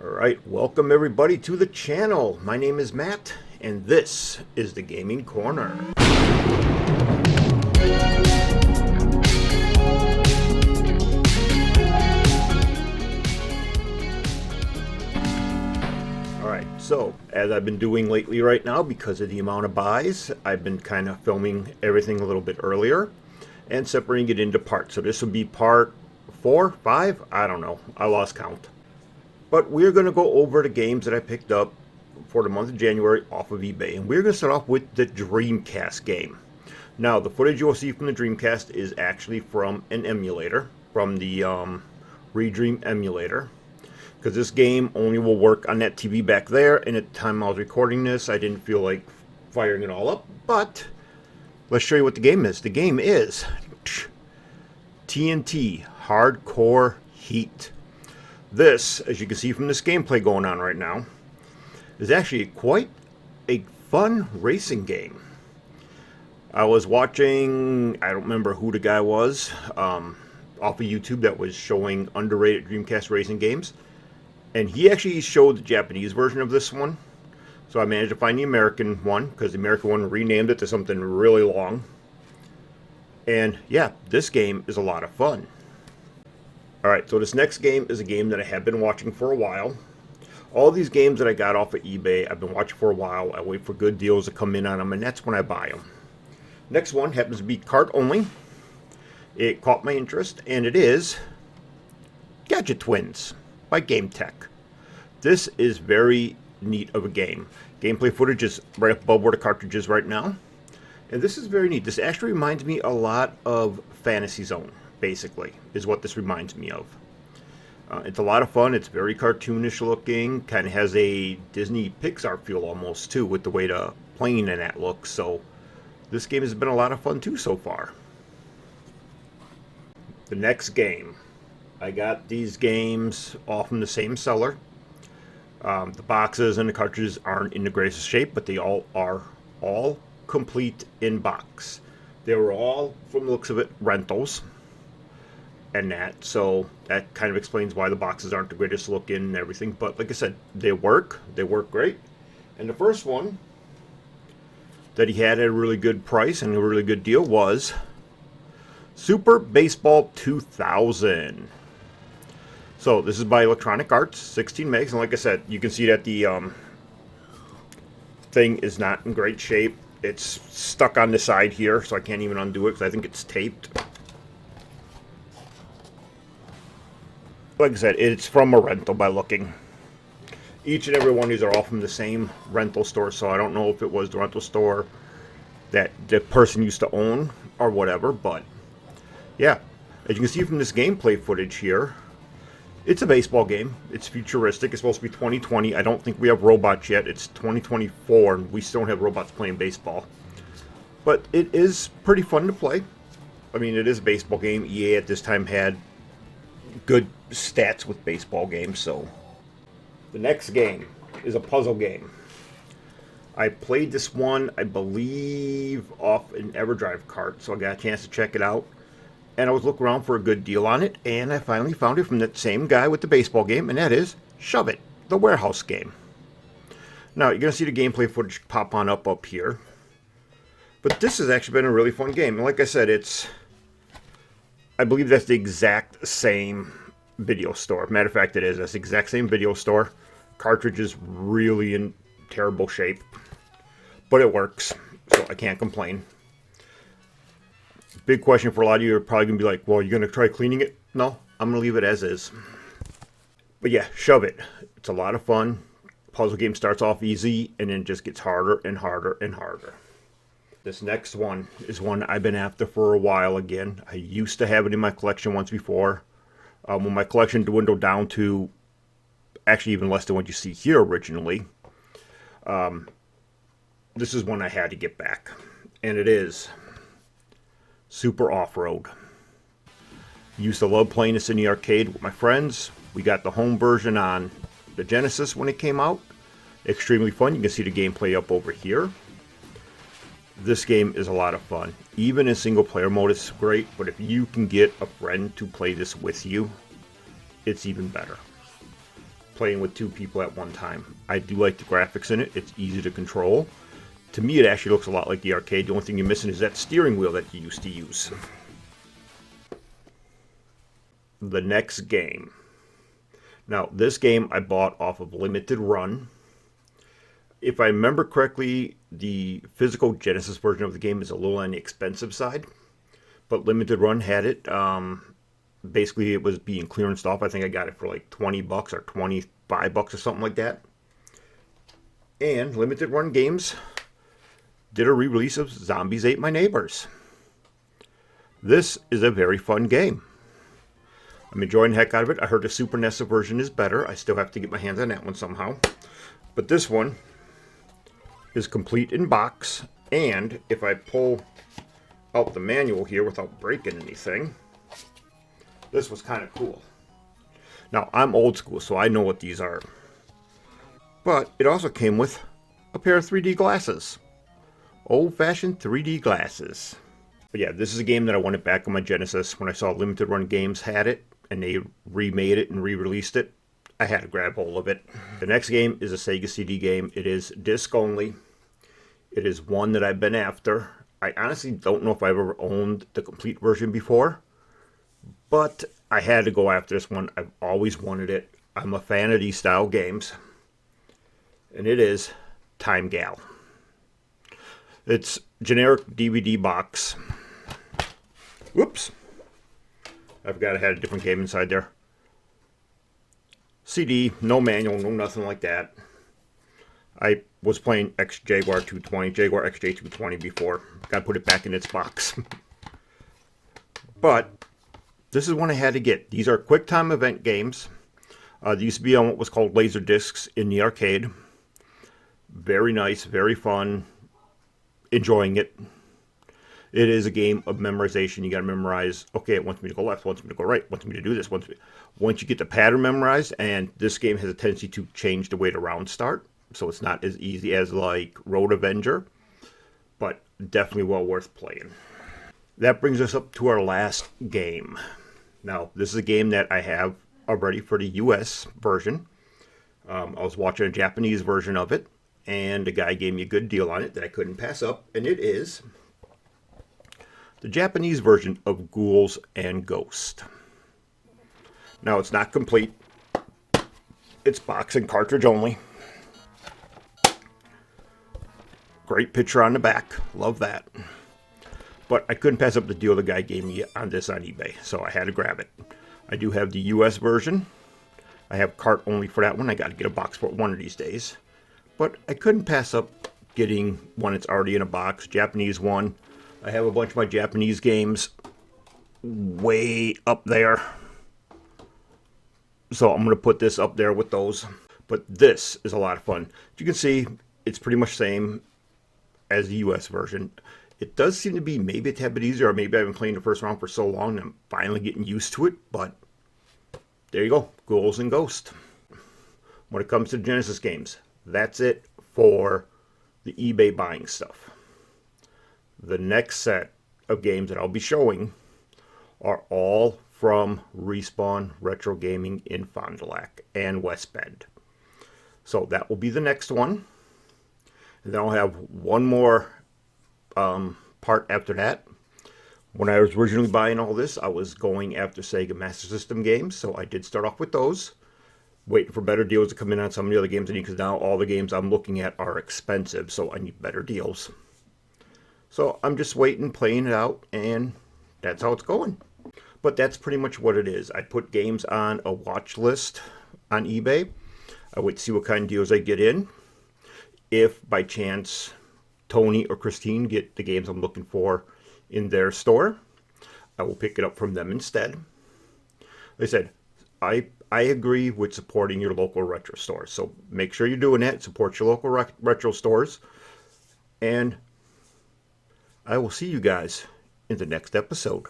Alright, welcome everybody to the channel. My name is Matt, and this is the Gaming Corner. Alright, so as I've been doing lately right now, because of the amount of buys, I've been kind of filming everything a little bit earlier and separating it into parts. So this will be part 4, 5, I don't know, I lost count. But we're going to go over the games that I picked up for the month of January off of eBay. And we're going to start off with the Dreamcast game. Now, the footage you'll see from the Dreamcast is actually from an emulator, from the Redream emulator. Because this game only will work on that TV back there. And at the time I was recording this, I didn't feel like firing it all up. But let's show you what the game is. The game is TNT Hardcore Heat. This, as you can see from this gameplay going on right now, is actually quite a fun racing game. I was watching, I don't remember who the guy was, off of YouTube that was showing underrated Dreamcast racing games. And he actually showed the Japanese version of this one. So I managed to find the American one, because the American one renamed it to something really long. And yeah, this game is a lot of fun. Alright, so this next game is a game that I have been watching for a while. All these games that I got off of eBay, I've been watching for a while. I wait for good deals to come in on them, and that's when I buy them. Next one happens to be cart only. It caught my interest, and it is Gadget Twins by Game Tech. This is very neat of a game. Gameplay footage is right up above where the cartridge is right now. And this is very neat. This actually reminds me a lot of Fantasy Zone. Basically, is what this reminds me of. It's a lot of fun. It's very cartoonish looking. Kind of has a Disney Pixar feel almost too, with the way the plane and that looks. So this game has been a lot of fun too so far. The next game, I got these games all from the same seller. The boxes and the cartridges aren't in the greatest shape, but they all are all complete in box. They were all, from the looks of it, rentals. And that, so that kind of explains why the boxes aren't the greatest looking and everything. But like I said, they work great. And the first one that he had at a really good price and a really good deal was Super Baseball 2000. So this is by Electronic Arts, 16 megs, and like I said, you can see that the thing is not in great shape. It's stuck on the side here, so I can't even undo it because I think it's taped. Like I said, it's from a rental by looking. Each and every one of these are all from the same rental store, so I don't know if it was the rental store that the person used to own or whatever, but yeah. As you can see from this gameplay footage here, it's a baseball game. It's futuristic. It's supposed to be 2020. I don't think we have robots yet. It's 2024, and we still don't have robots playing baseball. But it is pretty fun to play. I mean, it is a baseball game. EA at this time had good stats with baseball games. So the next game is a puzzle game. I played this one, I believe, off an EverDrive cart, so I got a chance to check it out, and I was looking around for a good deal on it, and I finally found it from that same guy with the baseball game, and that is Shove It, the warehouse game. Now you're gonna see the gameplay footage pop on up here, but this has actually been a really fun game. And like I said, I believe that's the exact same video store. Matter of fact, it is. That's the exact same video store. Cartridge is really in terrible shape, but it works, so I can't complain. Big question for a lot of you are probably going to be like, well, you're going to try cleaning it? No, I'm going to leave it as is. But yeah, Shove It. It's a lot of fun. Puzzle game starts off easy and then just gets harder and harder and harder. This next one is one I've been after for a while again. I used to have it in my collection once before. When my collection dwindled down to actually even less than what you see here originally, this is one I had to get back. And it is Super Off-Road. Used to love playing this in the arcade with my friends. We got the home version on the Genesis when it came out. Extremely fun. You can see the gameplay up over here. This game is a lot of fun. Even in single player mode, it's great, but if you can get a friend to play this with you, it's even better. playing with 2 people at one time. I do like the graphics in it. It's easy to control. To me, it actually looks a lot like the arcade. The only thing you're missing is that steering wheel that you used to use. The next game. Now, this game I bought off of Limited Run. If I remember correctly, the physical Genesis version of the game is a little on the expensive side, but Limited Run had it. Basically, it was being clearanced off. I think I got it for like $20 or $25 or something like that. And Limited Run Games did a re-release of Zombies Ate My Neighbors. This is a very fun game. I'm enjoying the heck out of it. I heard the Super NES version is better. I still have to get my hands on that one somehow. But this one is complete in box. And if I pull out the manual here without breaking anything, this was kind of cool. Now, I'm old school, so I know what these are. But it also came with a pair of 3D glasses. Old-fashioned 3D glasses. But yeah, this is a game that I wanted back on my Genesis. When I saw Limited Run Games had it, and they remade it and re-released it, I had to grab hold of it. The next game is a Sega CD game. It is disc only. It is one that I've been after. I honestly don't know if I've ever owned the complete version before, but I had to go after this one. I've always wanted it. I'm a fan of these style games, and it is Time Gal. It's generic DVD box. Whoops. I forgot I had a different game inside there. CD, no manual, no nothing like that. I was playing Jaguar 220, Jaguar XJ220 before. Gotta put it back in its box. But this is one I had to get. These are QuickTime event games. They used to be on what was called laser discs in the arcade. Very nice, very fun. Enjoying it. It is a game of memorization. You got to memorize, okay, it wants me to go left, wants me to go right, wants me to do this. Once you get the pattern memorized, and this game has a tendency to change the way the rounds start, so it's not as easy as like Road Avenger, but definitely well worth playing. That brings us up to our last game. Now, this is a game that I have already for the US version. I was watching a Japanese version of it, and the guy gave me a good deal on it that I couldn't pass up, and it is the Japanese version of Ghouls and Ghost. Now, it's not complete. It's box and cartridge only. Great picture on the back. Love that. But I couldn't pass up the deal the guy gave me on this on eBay, so I had to grab it. I do have the US version. I have cart only for that one. I got to get a box for it one of these days. But I couldn't pass up getting one that's already in a box. Japanese one. I have a bunch of my Japanese games way up there. So I'm going to put this up there with those. But this is a lot of fun. As you can see, it's pretty much the same as the US version. It does seem to be maybe a tad bit easier, or maybe I've been playing the first round for so long and I'm finally getting used to it. But there you go, Ghouls and Ghost. When it comes to Genesis games, that's it for the eBay buying stuff. The next set of games that I'll be showing are all from Respawn Retro Gaming in Fond du Lac and West Bend. So that will be the next one. And then I'll have one more part after that. When I was originally buying all this, I was going after Sega Master System games, so I did start off with those. Waiting for better deals to come in on some of the other games I need, because now all the games I'm looking at are expensive, so I need better deals. So I'm just waiting, playing it out, and that's how it's going. But that's pretty much what it is. I put games on a watch list on eBay. I wait to see what kind of deals I get in. If by chance Tony or Christine get the games I'm looking for in their store, I will pick it up from them instead. Like I said, I agree with supporting your local retro stores. So make sure you're doing that. Support your local retro stores. And I will see you guys in the next episode.